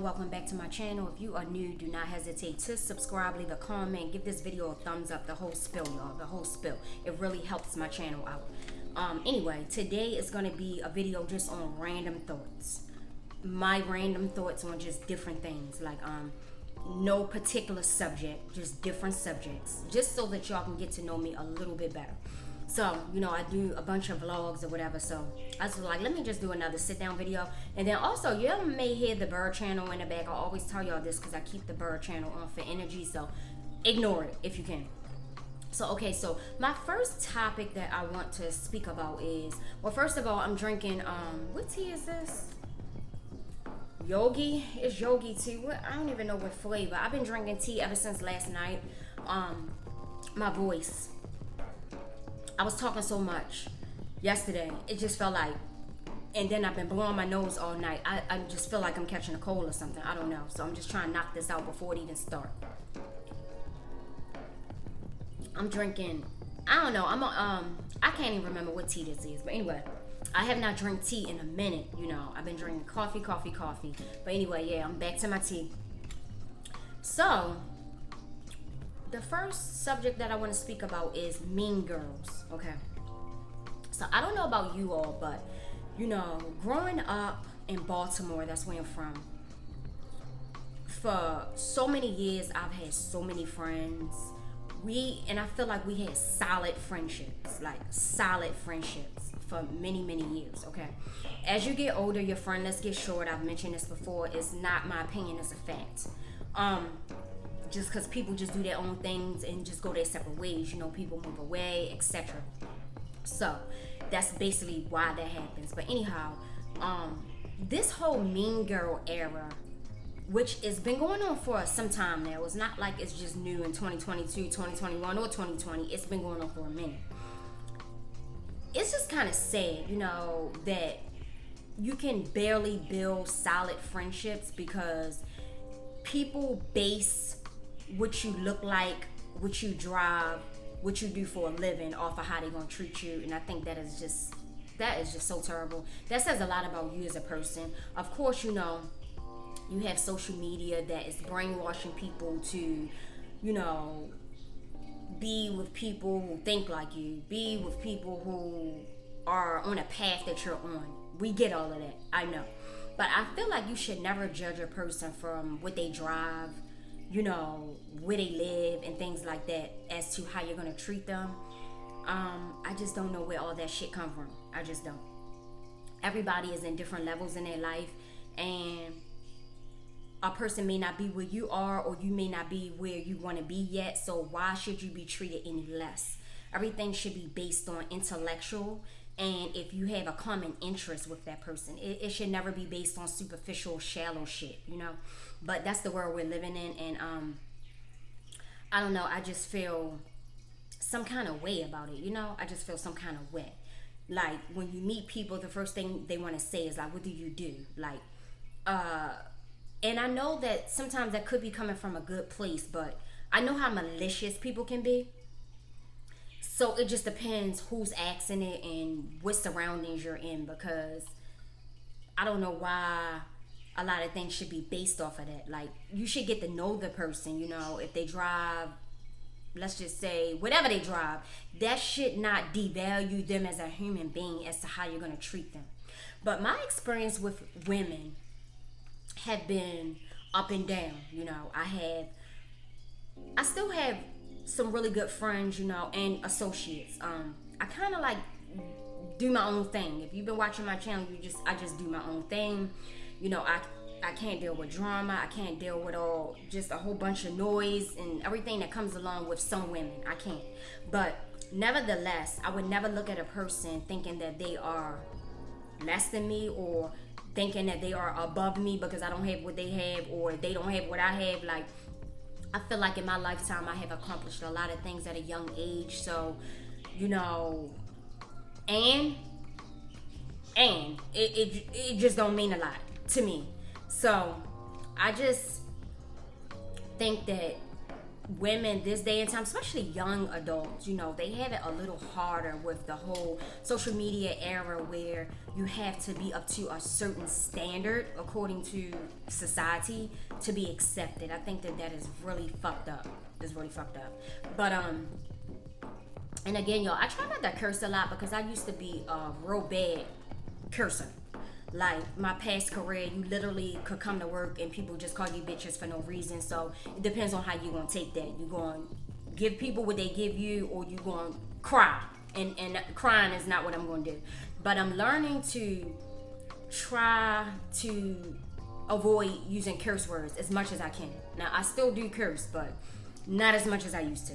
welcome back to my channel. If you are new, do not hesitate to subscribe, leave a comment, give this video a thumbs up, the whole spill, y'all, the whole spill. It really helps my channel out. Anyway, today is going to be a video just on random thoughts. My random thoughts on just different things, like no particular subject, just different subjects, just so that y'all can get to know me a little bit better. So, you know, I do a bunch of vlogs or whatever, so I was like, let me just do another sit down video. And then also, you may hear the bird channel in the back. I always tell y'all this because I keep the bird channel on for energy, so ignore it if you can. So, okay, so my first topic that I want to speak about is, well, first of all, I'm drinking, what tea is this? Yogi? It's Yogi tea. What? I don't even know what flavor. I've been drinking tea ever since last night. My voice. I was talking so much yesterday. It just felt like, and then I've been blowing my nose all night. I just feel like I'm catching a cold or something. I don't know. So I'm just trying to knock this out before it even starts. I'm drinking, I don't know. I can't even remember what tea this is. But anyway, I have not drank tea in a minute. You know, I've been drinking coffee. But anyway, yeah, I'm back to my tea. So, the first subject that I want to speak about is Mean Girls, okay? So I don't know about you all, but, you know, growing up in Baltimore, that's where I'm from, for so many years, I've had so many friends. And I feel like we had solid friendships for many, many years, okay? As you get older, your friendships get short. I've mentioned this before. It's not my opinion, it's a fact. Just because people just do their own things and just go their separate ways, you know, people move away, etc. So that's basically why that happens. But anyhow, this whole Mean Girl era, which has been going on for some time now, it's not like it's just new in 2022, 2021, or 2020. It's been going on for a minute. It's just kind of sad, you know, that you can barely build solid friendships because people base what you look like, what you drive, what you do for a living off of how they're gonna treat you. And I think that is just so terrible. That says a lot about you as a person. Of course, you know, you have social media that is brainwashing people to, you know, be with people who think like you, be with people who are on a path that you're on. We get all of that, I know. But I feel like you should never judge a person from what they drive, you know, where they live and things like that as to how you're going to treat them. I just don't know where all that shit come from. I just don't. Everybody is in different levels in their life, and a person may not be where you are, or you may not be where you want to be yet. So why should you be treated any less? Everything should be based on intellectual, and if you have a common interest with that person, it should never be based on superficial, shallow shit, you know. But that's the world we're living in, and I don't know, I just feel some kind of way about it, you know. I just feel some kind of way. Like, when you meet people, the first thing they want to say is like, what do you do? Like, and I know that sometimes that could be coming from a good place, but I know how malicious people can be. So it just depends who's asking it and what surroundings you're in, because I don't know why a lot of things should be based off of that. Like, you should get to know the person, you know. If they drive, let's just say, whatever they drive, that should not devalue them as a human being as to how you're going to treat them. But my experience with women have been up and down, you know. I still have some really good friends, you know, and associates. I kind of like do my own thing. If you've been watching my channel, I just do my own thing. You know, I can't deal with drama. I can't deal with just a whole bunch of noise and everything that comes along with some women. I can't. But nevertheless, I would never look at a person thinking that they are less than me, or thinking that they are above me because I don't have what they have, or they don't have what I have. Like, I feel like in my lifetime I have accomplished a lot of things at a young age. So, you know, and it just don't mean a lot to me. So I just think that women this day and time, especially young adults, you know, they have it a little harder with the whole social media era where you have to be up to a certain standard according to society to be accepted. I think that is really fucked up. It's really fucked up. But and again, y'all, I try not to curse a lot because I used to be a real bad cursor. Like my past career, you literally could come to work and people just call you bitches for no reason. So it depends on how you gonna take that. You gonna give people what they give you, or you gonna cry. And crying is not what I'm gonna do. But I'm learning to try to avoid using curse words as much as I can. Now I still do curse, but not as much as I used to.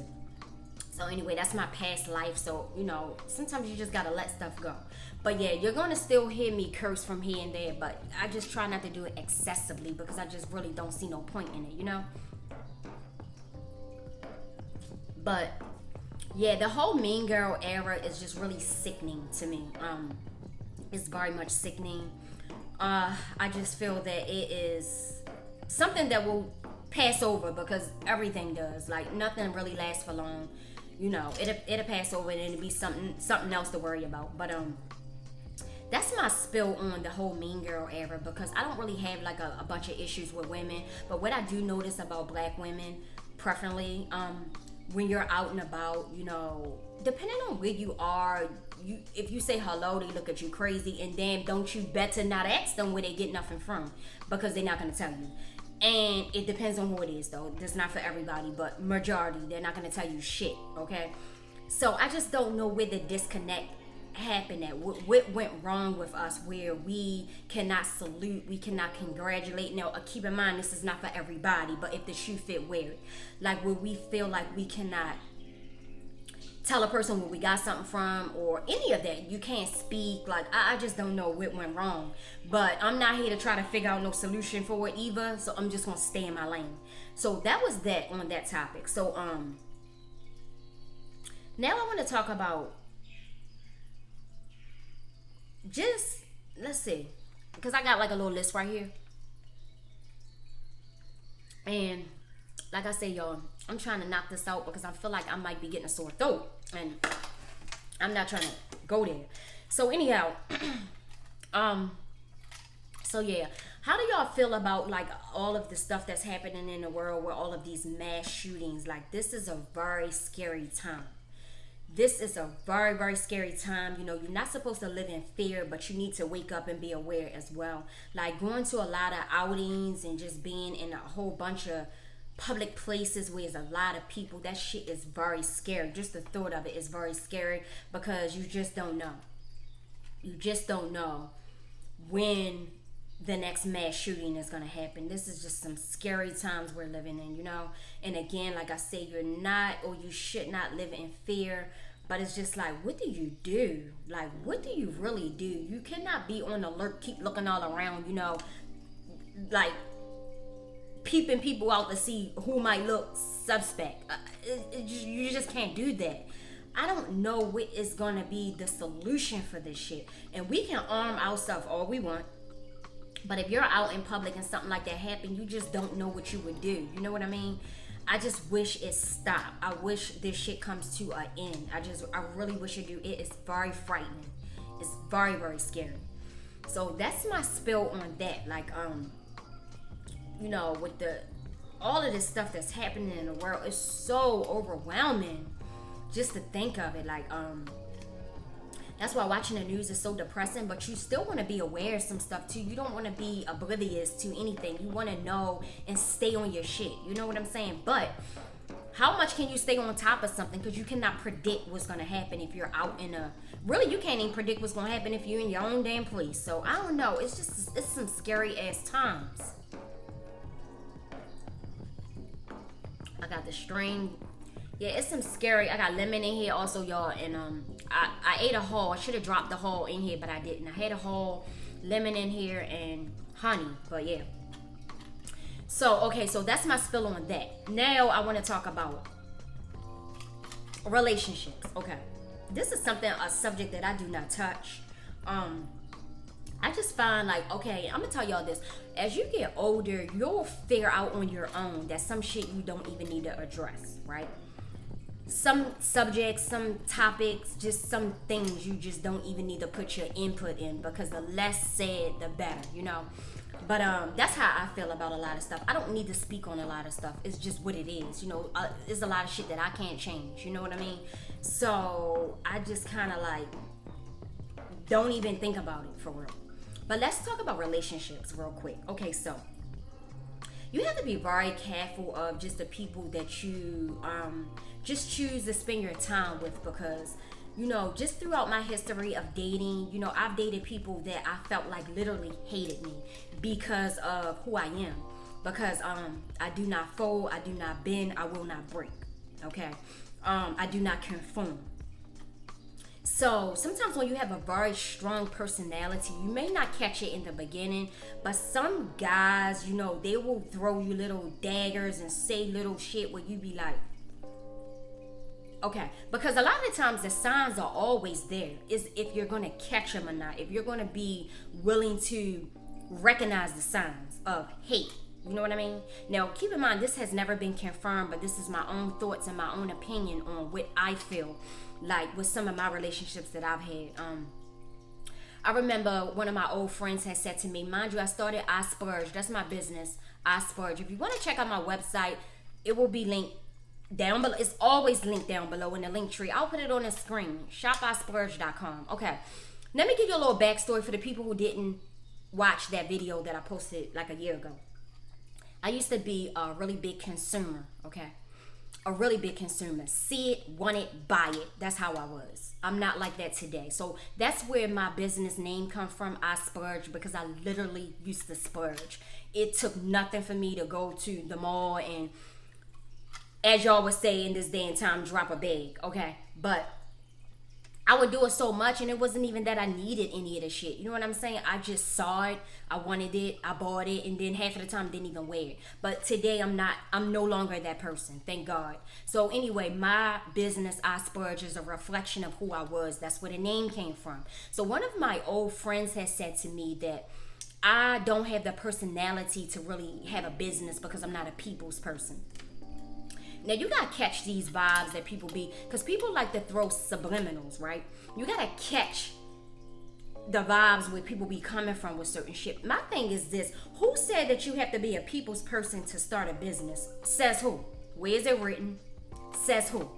So anyway, that's my past life. So, you know, sometimes you just gotta let stuff go. But yeah, you're gonna still hear me curse from here and there, but I just try not to do it excessively because I just really don't see no point in it, you know? But yeah, the whole Mean Girl era is just really sickening to me. It's very much sickening. I just feel that it is something that will pass over because everything does. Like nothing really lasts for long. You know, it'll pass over and it'll be something else to worry about. But that's my spill on the whole Mean Girl era because I don't really have like a bunch of issues with women. But what I do notice about black women, preferably, when you're out and about, you know, depending on where you are, if you say hello, they look at you crazy, and then don't you better not ask them where they get nothing from because they're not gonna tell you. And it depends on who it is, though. That's not for everybody, but majority, they're not going to tell you shit, okay? So I just don't know where the disconnect happened at. What went wrong with us where we cannot salute, we cannot congratulate. Now, keep in mind, this is not for everybody, but if the shoe fit, wear it. Like where we feel like we cannot tell a person where we got something from or any of that. You can't speak. Like I just don't know what went wrong, but I'm not here to try to figure out no solution for it either, so I'm just gonna stay in my lane. So that was that on that topic. So now I want to talk about just, let's see, because I got like a little list right here, and like I say, y'all, I'm trying to knock this out because I feel like I might be getting a sore throat, and I'm not trying to go there. So anyhow, so yeah, how do y'all feel about like all of the stuff that's happening in the world with all of these mass shootings? Like this is a very scary time. This is a very, very scary time. You know, you're not supposed to live in fear, but you need to wake up and be aware as well. Like going to a lot of outings and just being in a whole bunch of public places where there's a lot of people, that shit is very scary. Just the thought of it is very scary because you just don't know. You just don't know when the next mass shooting is going to happen. This is just some scary times we're living in, you know? And again, like I say, you're not, or you should not live in fear, but it's just like, what do you do? Like, what do you really do? You cannot be on alert, keep looking all around, you know, like peeping people out to see who might look suspect. You just can't do that. I don't know what is going to be the solution for this shit. And we can arm ourselves all we want, but if you're out in public and something like that happened, you just don't know what you would do. You know what I mean? I just wish it stopped. I wish this shit comes to an end. I really wish it do. It is very frightening. It's very, very scary. So that's my spill on that. Like, you know, with all of this stuff that's happening in the world, it's so overwhelming just to think of it. Like, that's why watching the news is so depressing, but you still want to be aware of some stuff too. You don't want to be oblivious to anything. You want to know and stay on your shit. You know what I'm saying? But how much can you stay on top of something? Because you cannot predict what's going to happen if you're out in really, you can't even predict what's going to happen if you're in your own damn place. So I don't know. It's some scary ass times. I got the string. Yeah, it's some scary. I got lemon in here also, y'all. And I ate a whole. I should have dropped the whole in here, but I didn't. I had a whole lemon in here and honey. But yeah. So, okay. So that's my spill on that. Now I want to talk about relationships. Okay. This is a subject that I do not touch. I just find like, okay, I'm gonna tell y'all this. As you get older, you'll figure out on your own that some shit you don't even need to address, right? Some subjects, some topics, just some things you just don't even need to put your input in, because the less said, the better, you know? But that's how I feel about a lot of stuff. I don't need to speak on a lot of stuff. It's just what it is, you know? There's a lot of shit that I can't change, you know what I mean? So I just kind of like don't even think about it for real. But let's talk about relationships real quick. Okay, so you have to be very careful of just the people that you just choose to spend your time with, because, you know, just throughout my history of dating, you know, I've dated people that I felt like literally hated me because of who I am. Because I do not fold, I do not bend, I will not break. Okay, I do not conform. So sometimes when you have a very strong personality, you may not catch it in the beginning, but some guys, you know, they will throw you little daggers and say little shit where you be like, okay, because a lot of the times the signs are always there. Is if you're going to catch them or not, if you're going to be willing to recognize the signs of hate. You know what I mean? Now, keep in mind, this has never been confirmed, but this is my own thoughts and my own opinion on what I feel like with some of my relationships that I've had. I remember one of my old friends had said to me, mind you, I started I Splurge. That's my business, I Splurge. If you want to check out my website, it will be linked down below. It's always linked down below in the link tree. I'll put it on the screen, shopisplurge.com. Okay, let me give you a little backstory for the people who didn't watch that video that I posted like a year ago. I used to be a really big consumer, okay? A really big consumer. See it, want it, buy it. That's how I was. I'm not like that today. So that's where my business name comes from, I Splurge, because I literally used to splurge. It took nothing for me to go to the mall and, as y'all would say in this day and time, drop a bag, okay? But I would do it so much, and it wasn't even that I needed any of the shit. You know what I'm saying? I just saw it, I wanted it, I bought it, and then half of the time didn't even wear it. But today I'm no longer that person, thank God. So anyway, my business, I Splurge, is a reflection of who I was. That's where the name came from. So one of my old friends has said to me that I don't have the personality to really have a business because I'm not a people's person. Now, you gotta catch these vibes that people be, because people like to throw subliminals, right? You gotta catch the vibes where people be coming from with certain shit. My thing is this: who said that you have to be a people's person to start a business? Says who? Where is it written? Says who?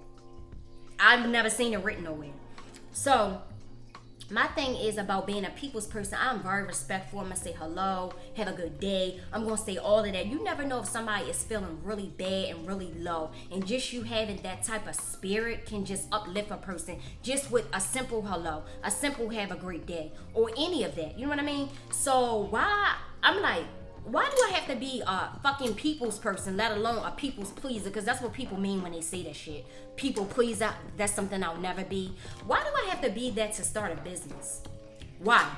I've never seen it written nowhere. So my thing is about being a people's person. I'm very respectful. I'm gonna say hello, have a good day. I'm gonna say all of that. You never know if somebody is feeling really bad and really low, and just you having that type of spirit can just uplift a person just with a simple hello, a simple have a great day, or any of that. You know what I mean? So why do I have to be a fucking people's person, let alone a people's pleaser? Because that's what people mean when they say that shit. People pleaser, that's something I'll never be. Why do I have to be that to start a business? Why?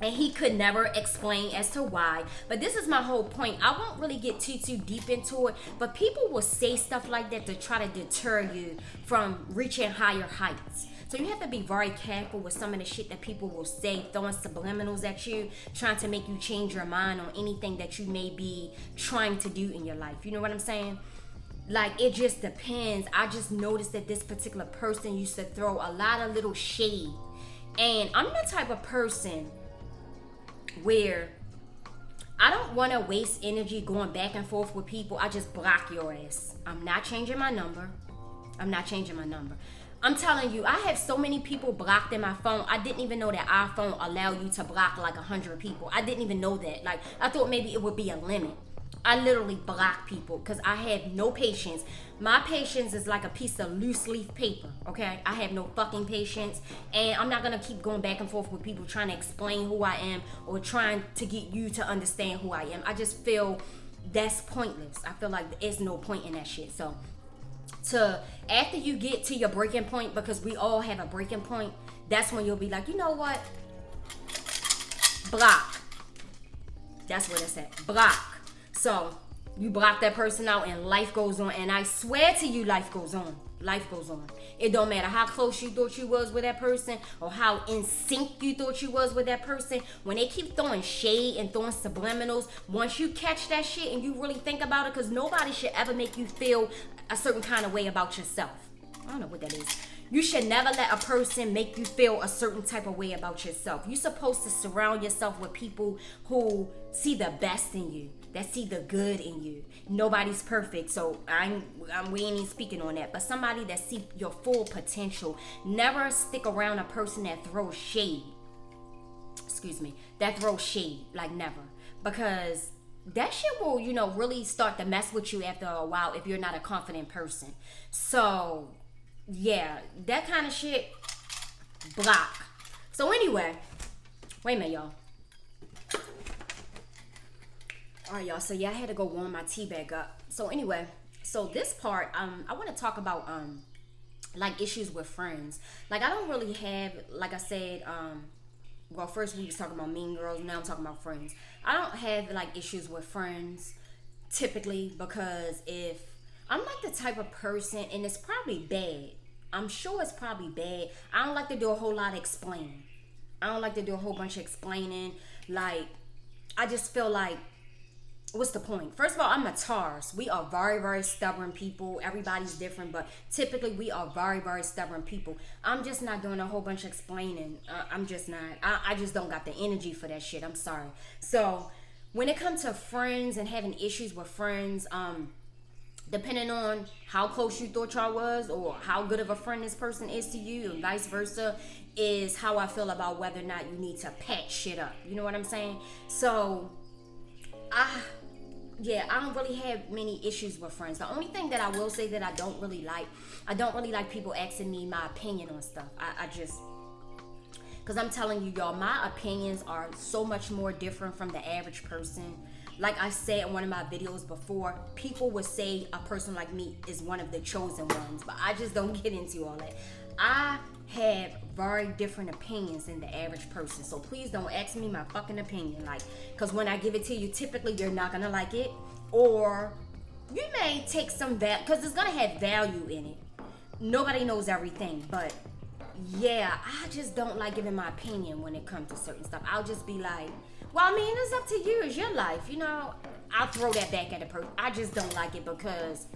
And he could never explain as to why. But this is my whole point. I won't really get too deep into it, but people will say stuff like that to try to deter you from reaching higher heights. So you have to be very careful with some of the shit that people will say, throwing subliminals at you, trying to make you change your mind on anything that you may be trying to do in your life. You know what I'm saying? Like, it just depends. I just noticed that this particular person used to throw a lot of little shade. And I'm the type of person where I don't want to waste energy going back and forth with people. I just block your ass. I'm not changing my number. I'm telling you, I have so many people blocked in my phone. I didn't even know that iPhone allow you to block like 100 people. I didn't even know that. Like, I thought maybe it would be a limit. I literally block people because I have no patience. My patience is like a piece of loose leaf paper, okay? I have no fucking patience, and I'm not gonna keep going back and forth with people trying to explain who I am or trying to get you to understand who I am. I just feel that's pointless. I feel like there's no point in that shit. So after you get to your breaking point, because we all have a breaking point, that's when you'll be like, you know what? Block. That's what it's at. Block. So You block that person out and life goes on. And I swear to you, life goes on. Life goes on. It don't matter how close you thought you was with that person or how in sync you thought you was with that person. When they keep throwing shade and throwing subliminals, once you catch that shit and you really think about it, because nobody should ever make you feel a certain kind of way about yourself. I don't know what that is. You should never let a person make you feel a certain type of way about yourself. You're supposed to surround yourself with people who see the best in you, that see the good in you. Nobody's perfect, so we ain't even speaking on that. But somebody that see your full potential. Never stick around a person that throws shade. Excuse me, that throws shade, like never, because that shit will, really start to mess with you after a while if you're not a confident person. So yeah, that kind of shit, block. So anyway, wait a minute, y'all. All right, y'all. So yeah, I had to go warm my tea bag up. So anyway, so this part, I want to talk about like issues with friends. Like I don't really have, like I said, well, first we was talking about mean girls. Now I'm talking about friends. I don't have like issues with friends typically, because if I'm like the type of person, and it's probably bad. I'm sure it's probably bad. I don't like to do a whole lot of explaining. I don't like to do a whole bunch of explaining. Like, I just feel like, what's the point? First of all, I'm a Taurus. We are very, very stubborn people. Everybody's different, but typically we are very, very stubborn people. I'm just not doing a whole bunch of explaining. I'm just not. I just don't got the energy for that shit. I'm sorry. So, when it comes to friends and having issues with friends, depending on how close you thought y'all was or how good of a friend this person is to you and vice versa, is how I feel about whether or not you need to patch shit up. You know what I'm saying? So, I don't really have many issues with friends. The only thing that I will say that I don't really like people asking me my opinion on stuff. I just, because I'm telling you, y'all, my opinions are so much more different from the average person. Like I said in one of my videos before, people would say a person like me is one of the chosen ones, but I just don't get into all that. I have very different opinions than the average person, so please don't ask me my fucking opinion, like, because when I give it to you, typically you're not gonna like it, or you may take some value, because it's gonna have value in it. Nobody knows everything, but yeah, I just don't like giving my opinion when it comes to certain stuff. I'll just be like, well, I mean, it's up to you. It's your life, I'll throw that back at the person. I just don't like it because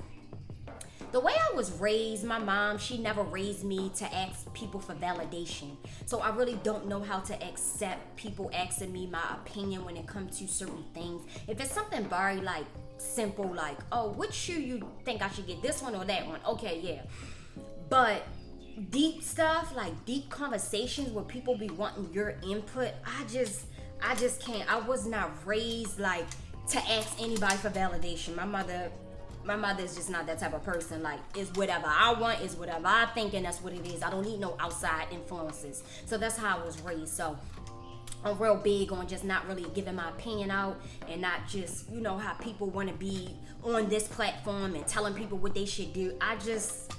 the way I was raised, my mom, she never raised me to ask people for validation. So I really don't know how to accept people asking me my opinion when it comes to certain things. If it's something very like simple, like, oh, which shoe you think I should get, this one or that one? Okay, yeah. But deep stuff, like deep conversations where people be wanting your input, I just can't. I was not raised like to ask anybody for validation. My mother is just not that type of person. Like, it's whatever I want, is whatever I think, and that's what it is. I don't need no outside influences. So that's how I was raised. So I'm real big on just not really giving my opinion out, and not just, how people want to be on this platform and telling people what they should do. I just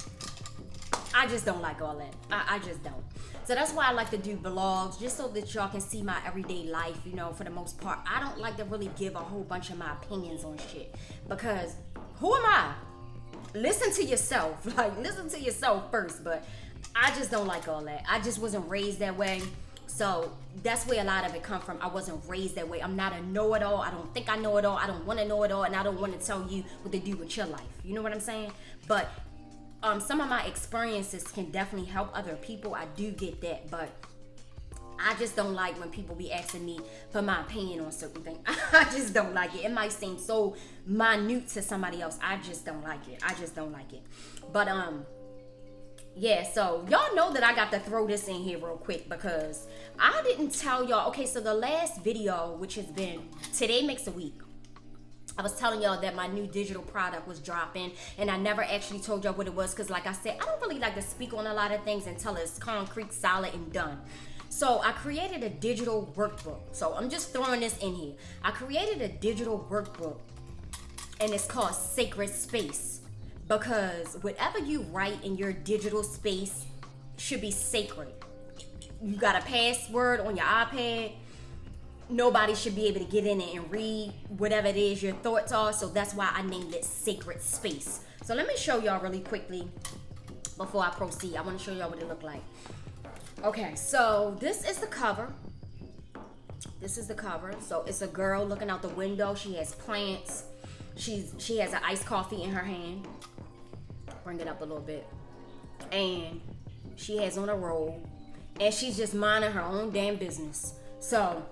don't like all that. I just don't. So that's why I like to do vlogs, just so that y'all can see my everyday life, for the most part. I don't like to really give a whole bunch of my opinions on shit, because who am I? Listen to yourself. Like, listen to yourself first. But I just don't like all that. I just wasn't raised that way. So that's where a lot of it come from. I wasn't raised that way. I'm not a know-it-all. I don't think I know it all. I don't want to know it all. And I don't want to tell you what to do with your life. You know what I'm saying? But some of my experiences can definitely help other people. I do get that. But I just don't like when people be asking me for my opinion on certain things. I just don't like it. It might seem so minute to somebody else. I just don't like it. I just don't like it. But yeah, so y'all know that I got to throw this in here real quick, because I didn't tell y'all. Okay, so the last video, which has been, today makes a week, I was telling y'all that my new digital product was dropping, and I never actually told y'all what it was, because like I said, I don't really like to speak on a lot of things until it's concrete, solid, and done. So I created a digital workbook. So I'm just throwing this in here. I created a digital workbook, and it's called Sacred Space, because whatever you write in your digital space should be sacred. You got a password on your iPad, nobody should be able to get in it and read whatever it is your thoughts are. So that's why I named it Sacred Space. So let me show y'all really quickly before I proceed. I want to show y'all what it looked like. Okay, so this is the cover. This is the cover. So it's a girl looking out the window. She has plants. She has an iced coffee in her hand. Bring it up a little bit. And she has on a robe. And she's just minding her own damn business. So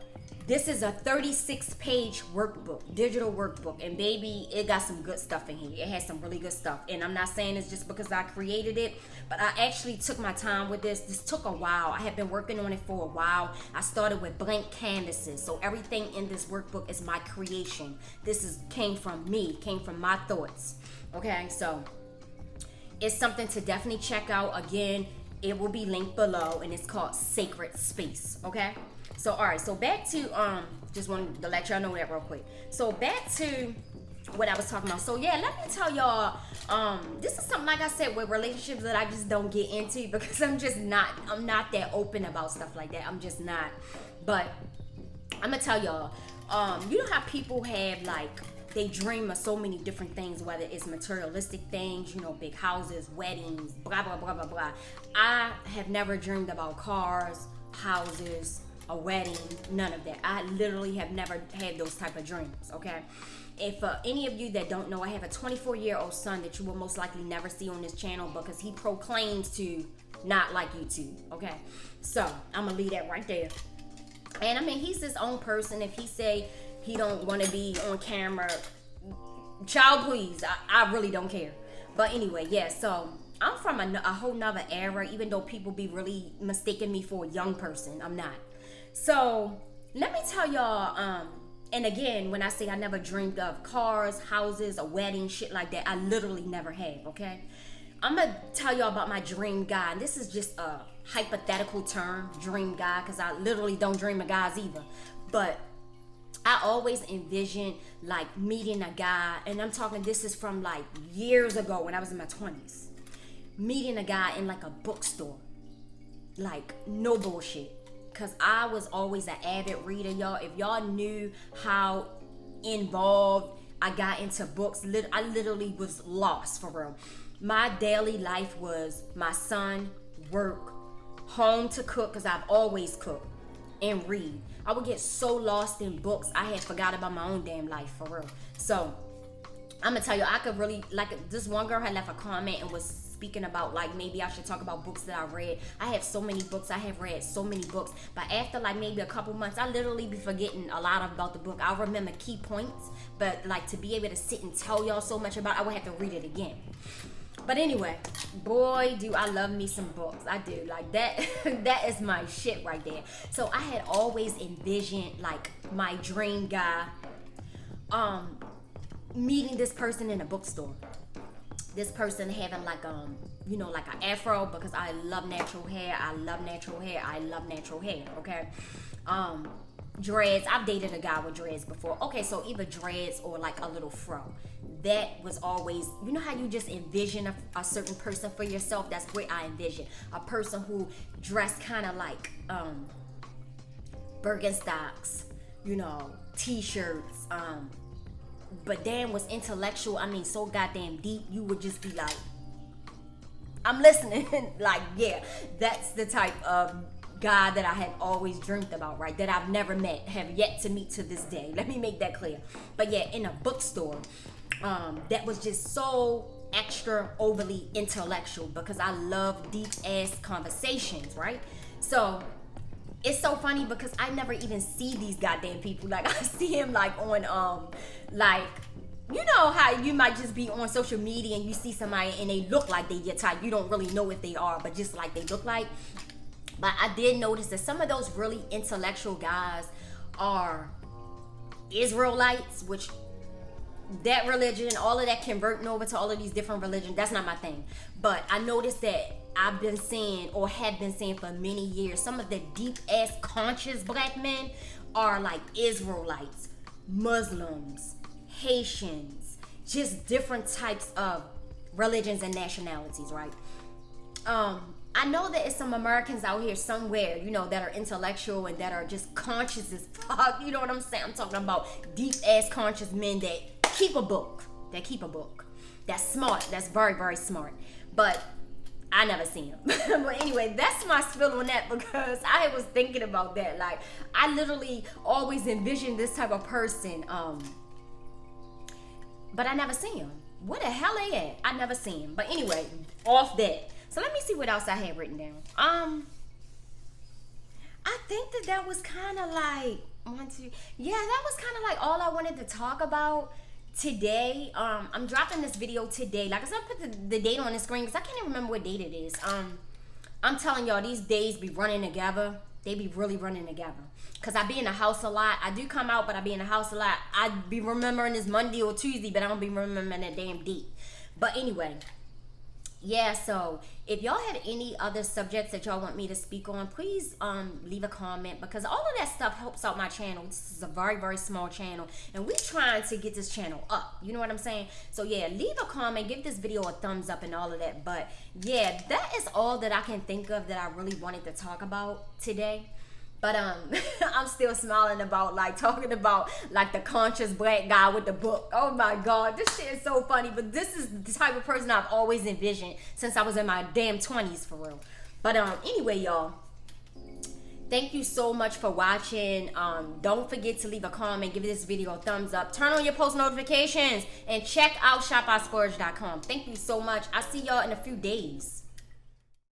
this is a 36-page workbook, digital workbook. And baby, it got some good stuff in here. It has some really good stuff. And I'm not saying it's just because I created it, but I actually took my time with this. This took a while. I have been working on it for a while. I started with blank canvases. So everything in this workbook is my creation. Came from me, came from my thoughts. Okay, so it's something to definitely check out. Again, it will be linked below, and it's called Sacred Space. Okay. So, all right, so back to, just wanted to let y'all know that real quick. So back to what I was talking about. So yeah, let me tell y'all, this is something, like I said, with relationships that I just don't get into because I'm not that open about stuff like that. I'm just not. But I'm gonna tell y'all, you know how people have they dream of so many different things, whether it's materialistic things, big houses, weddings, blah, blah, blah, blah, blah. I have never dreamed about cars, houses, a wedding, none of that. I literally have never had those type of dreams, okay? If any of you that don't know, I have a 24-year-old son that you will most likely never see on this channel because he proclaims to not like YouTube, okay? So, I'm going to leave that right there. And, I mean, he's his own person. If he say he don't want to be on camera, child, please, I really don't care. But anyway, yeah, so I'm from a whole nother era, even though people be really mistaking me for a young person. I'm not. So let me tell y'all, and again, when I say I never dreamed of cars, houses, a wedding, shit like that, I literally never have, okay? I'm gonna tell y'all about my dream guy, and this is just a hypothetical term, dream guy, because I literally don't dream of guys either. But I always envisioned meeting a guy, and I'm talking, this is from years ago when I was in my 20s, meeting a guy in a bookstore, no bullshit. Because I was always an avid reader, y'all. If y'all knew how involved I got into books, I literally was lost, for real. My daily life was my son, work, home to cook, because I've always cooked, and read. I would get so lost in books, I had forgot about my own damn life, for real. So, I'm going to tell you, I could really, this one girl had left a comment and was speaking about maybe I should talk about books that I read. I have so many books. I have read so many books, but after maybe a couple months, I literally be forgetting a lot about the book. I'll remember key points, but to be able to sit and tell y'all so much about it, I would have to read it again. But anyway, boy, do I love me some books. I do. That that is my shit right there. So I had always envisioned my dream guy meeting this person in a bookstore. This person having an afro, because I love natural hair. I love natural hair. I love natural hair, okay? Dreads. I've dated a guy with dreads before. Okay, so either dreads or a little fro. That was always, you know how you just envision a certain person for yourself? That's what I envision. A person who dressed kind of Birkenstocks, t-shirts, but damn was intellectual. I mean, so goddamn deep. You would just be I'm listening. Yeah, that's the type of guy that I have always dreamed about, right? That I've never met, have yet to meet to this day. Let me make that clear. But yeah, in a bookstore, that was just so extra overly intellectual, because I love deep ass conversations, right? So it's so funny because I never even see these goddamn people. I see him on you know how you might just be on social media and you see somebody and they look like they your type. You don't really know if they are, but just they look like. But I did notice that some of those really intellectual guys are Israelites, which that religion, all of that converting over to all of these different religions, that's not my thing. But I noticed that I've been seeing, or had been seeing for many years, some of the deep ass conscious black men are Israelites, Muslims, Haitians, just different types of religions and nationalities, right? I know that it's some Americans out here somewhere, you know, that are intellectual and that are just conscious as fuck. You know what I'm saying? I'm talking about deep ass conscious men that keep a book. That's smart. That's very, very smart. But I never seen him. But anyway, that's my spill on that, because I was thinking about that. Like, I literally always envisioned this type of person. But I never seen him. Where the hell they at? I never seen him. But anyway, off that. So let me see what else I had written down. I think that was kind of like that was kind of like all I wanted to talk about today. I'm dropping this video today. Like I said, I put the date on the screen because I can't even remember what date it is. I'm telling y'all, these days be running together. They be really running together. Because I be in the house a lot. I do come out, but I be in the house a lot. I be remembering this Monday or Tuesday, but I don't be remembering that damn date. But anyway, yeah, so if y'all had any other subjects that y'all want me to speak on, please leave a comment, because all of that stuff helps out my channel. This is a very, very small channel, and we're trying to get this channel up. You know what I'm saying? So yeah, leave a comment, give this video a thumbs up and all of that. But yeah, that is all that I can think of that I really wanted to talk about today. But I'm still smiling about talking about the conscious black guy with the book. Oh my God, this shit is so funny. But this is the type of person I've always envisioned since I was in my damn 20s, for real. But anyway, y'all, thank you so much for watching. Don't forget to leave a comment, give this video a thumbs up, turn on your post notifications, and check out shopoutsplurge.com. Thank you so much. I'll see y'all in a few days.